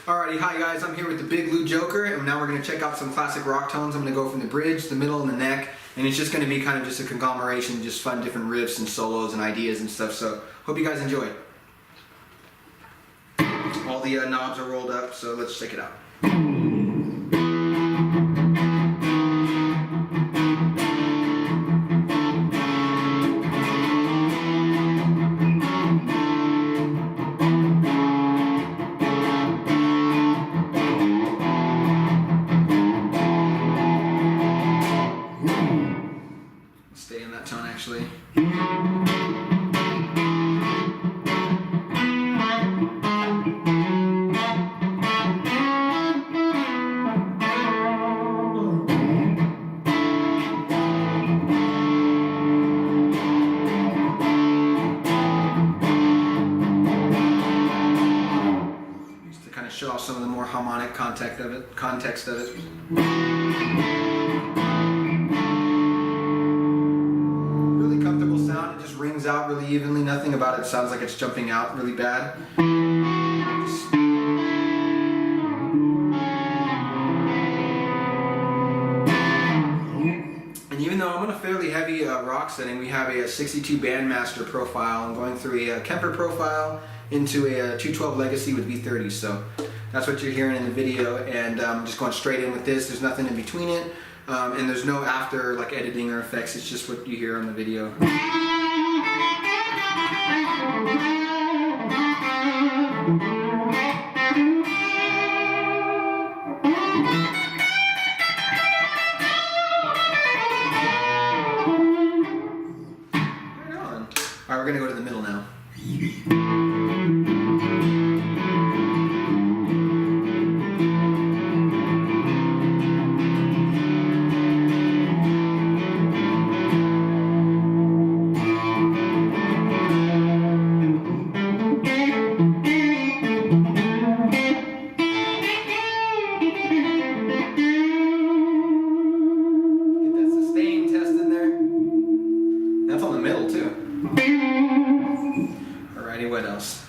Alrighty, hi guys, I'm here with the Big Blue Joker, and now we're going to check out some classic rock tones. I'm going to go from the bridge, the middle, and the neck, and it's just going to be kind of just a conglomeration, just fun different riffs and solos and ideas and stuff, so hope you guys enjoy. All the knobs are rolled up, so let's check it out. Stay in that tone actually. Just to kind of show off some of the more harmonic context of it. It just rings out really evenly. Nothing about it sounds like it's jumping out really bad. And even though I'm on a fairly heavy rock setting, we have a 62 Bandmaster profile. I'm going through a Kemper profile into a 212 Legacy with V30s. So that's what you're hearing in the video, and I'm just going straight in with this. There's nothing in between it, and there's no after like editing or effects. It's just what you hear on the video. Alright, we're going to go to the middle now. Get that sustain test in there. That's on the middle too. Alrighty, what else?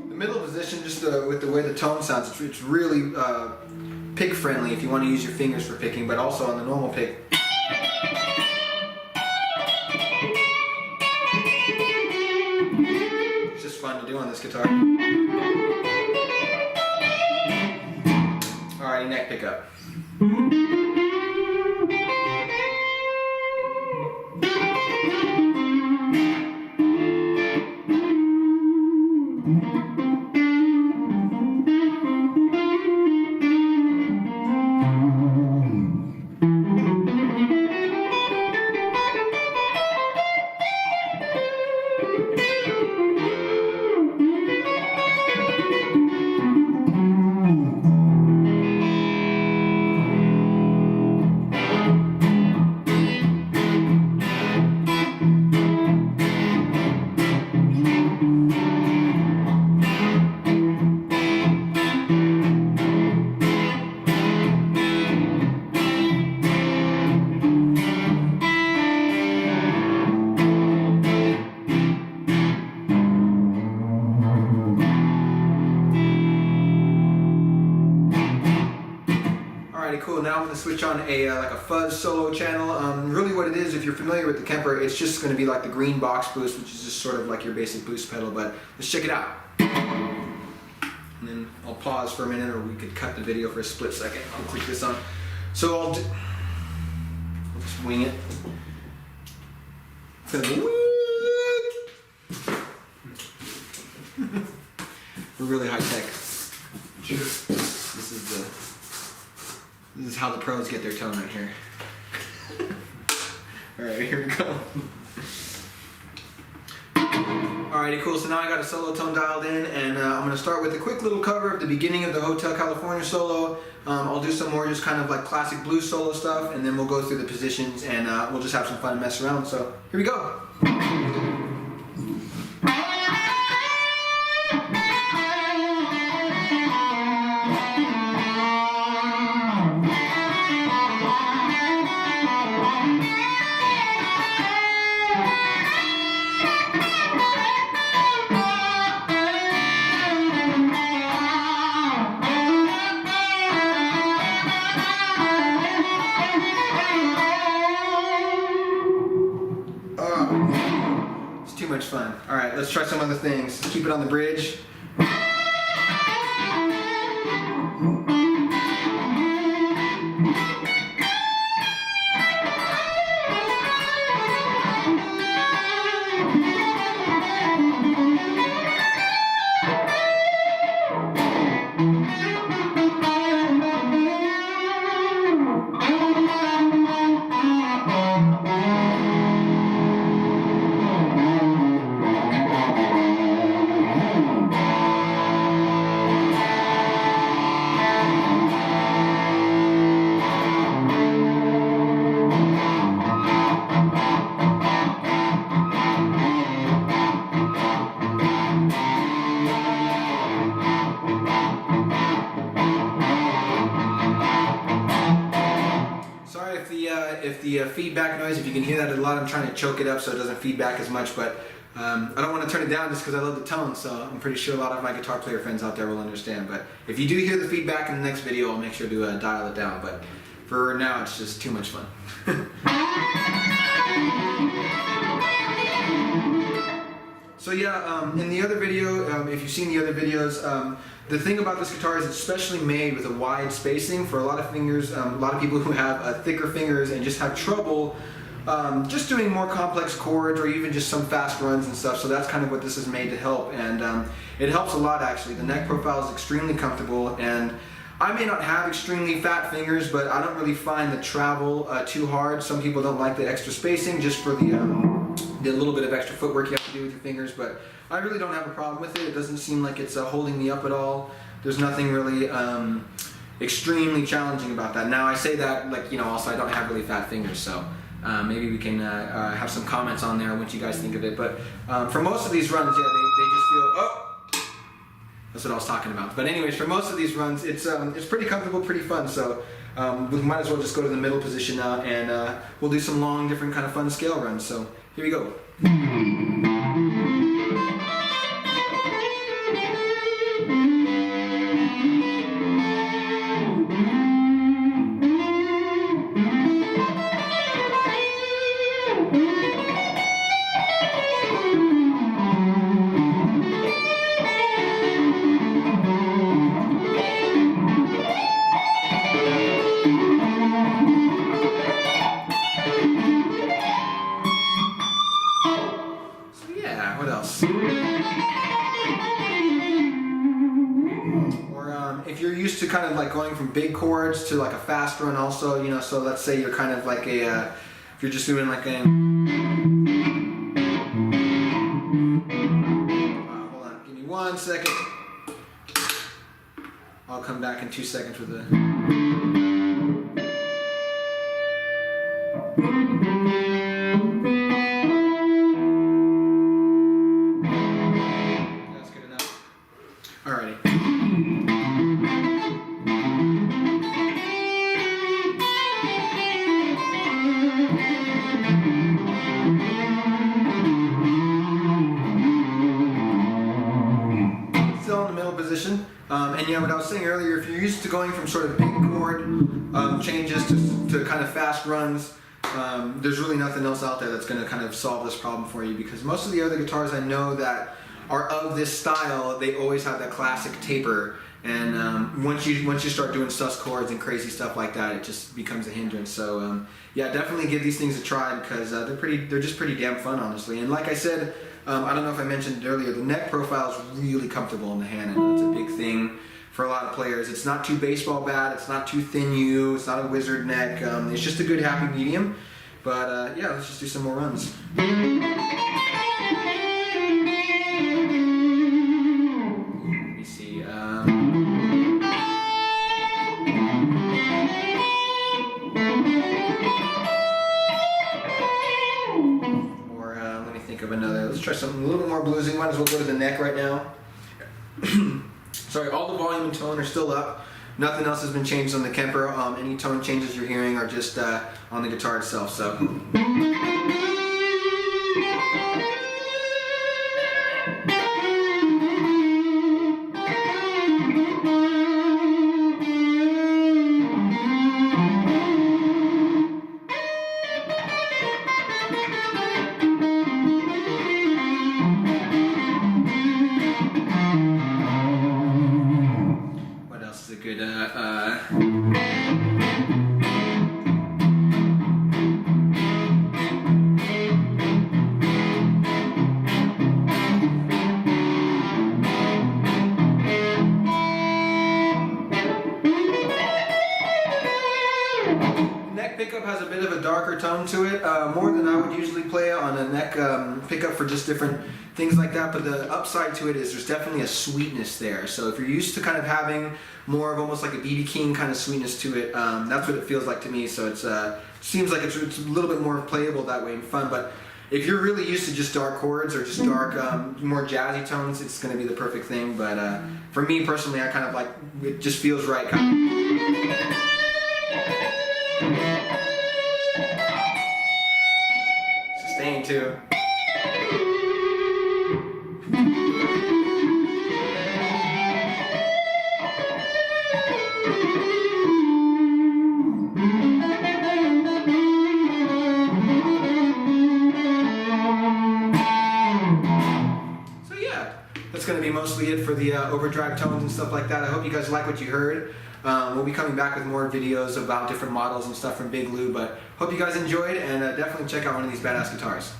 The middle position, just with the way the tone sounds, it's really pick friendly if you want to use your fingers for picking, but also on the normal pick. It's just fun to do on this guitar. Alrighty, neck pickup. Alrighty, cool. Now I'm going to switch on a like a fuzz solo channel. Really what it is, if you're familiar with the Kemper, it's just going to be like the green box boost, which is just sort of like your basic boost pedal, but let's check it out. And then I'll pause for a minute, or we could cut the video for a split second. I'll click this on. So I'll just wing it. We're really high tech. This is how the pros get their tone right here. Alright, here we go. Alrighty, cool. So now I got a solo tone dialed in, and I'm going to start with a quick little cover of the beginning of the Hotel California solo. I'll do some more just kind of like classic blues solo stuff, and then we'll go through the positions, and we'll just have some fun and mess around. So here we go. right, let's try some other things. Keep it on the bridge. If the feedback noise, if you can hear that a lot, I'm trying to choke it up so it doesn't feedback as much, but I don't want to turn it down just because I love the tone, so I'm pretty sure a lot of my guitar player friends out there will understand. But if you do hear the feedback in the next video, I'll make sure to dial it down, but for now it's just too much fun. So yeah, in the other video, if you've seen the other videos, the thing about this guitar is it's specially made with a wide spacing for a lot of fingers, a lot of people who have thicker fingers and just have trouble just doing more complex chords or even just some fast runs and stuff. So that's kind of what this is made to help, and it helps a lot actually. The neck profile is extremely comfortable, and I may not have extremely fat fingers, but I don't really find the travel too hard. Some people don't like the extra spacing just for the little bit of extra footwork you have to do with your fingers, but I really don't have a problem with it. It doesn't seem like it's holding me up at all. There's nothing really extremely challenging about that. Now I say that, like, you know, also I don't have really fat fingers, so maybe we can have some comments on there what you guys think of it. But for most of these runs, yeah, they just feel, oh, that's what I was talking about. But anyways, for most of these runs, it's pretty comfortable, pretty fun. So we might as well just go to the middle position now, and we'll do some long, different kind of fun scale runs. So here we go. What else? Or if you're used to kind of like going from big chords to like a fast run also, you know, so let's say you're kind of like a, if you're just doing like a, hold on, give me 1 second. I'll come back in 2 seconds with the. Alrighty. Still in the middle position. And yeah, what I was saying earlier, if you're used to going from sort of big chord changes to kind of fast runs, there's really nothing else out there that's going to kind of solve this problem for you, because most of the other guitars I know that are of this style, they always have that classic taper, and once you start doing sus chords and crazy stuff like that, it just becomes a hindrance. So yeah, definitely give these things a try, because they're just pretty damn fun, honestly. And like I said, I don't know if I mentioned it earlier, the neck profile is really comfortable in the hand, and it's a big thing for a lot of players. It's not too baseball bat, it's not too thin U, it's not a wizard neck, it's just a good happy medium. But yeah, let's just do some more runs. Let's try something a little bit more bluesy. Might as well go to the neck right now. Sorry, all the volume and tone are still up. Nothing else has been changed on the Kemper. Any tone changes you're hearing are just on the guitar itself. So. bit of a darker tone to it, more than I would usually play on a neck pickup for just different things like that, but the upside to it is there's definitely a sweetness there. So if you're used to kind of having more of almost like a BB King kind of sweetness to it, that's what it feels like to me. So it's seems like it's a little bit more playable that way and fun. But if you're really used to just dark chords or just dark, more jazzy tones, it's going to be the perfect thing. But for me personally, I kind of like, it just feels right. Sustain too. That's going to be mostly it for the overdrive tones and stuff like that. I hope you guys like what you heard. We'll be coming back with more videos about different models and stuff from Big Lou, but hope you guys enjoyed, and definitely check out one of these badass guitars.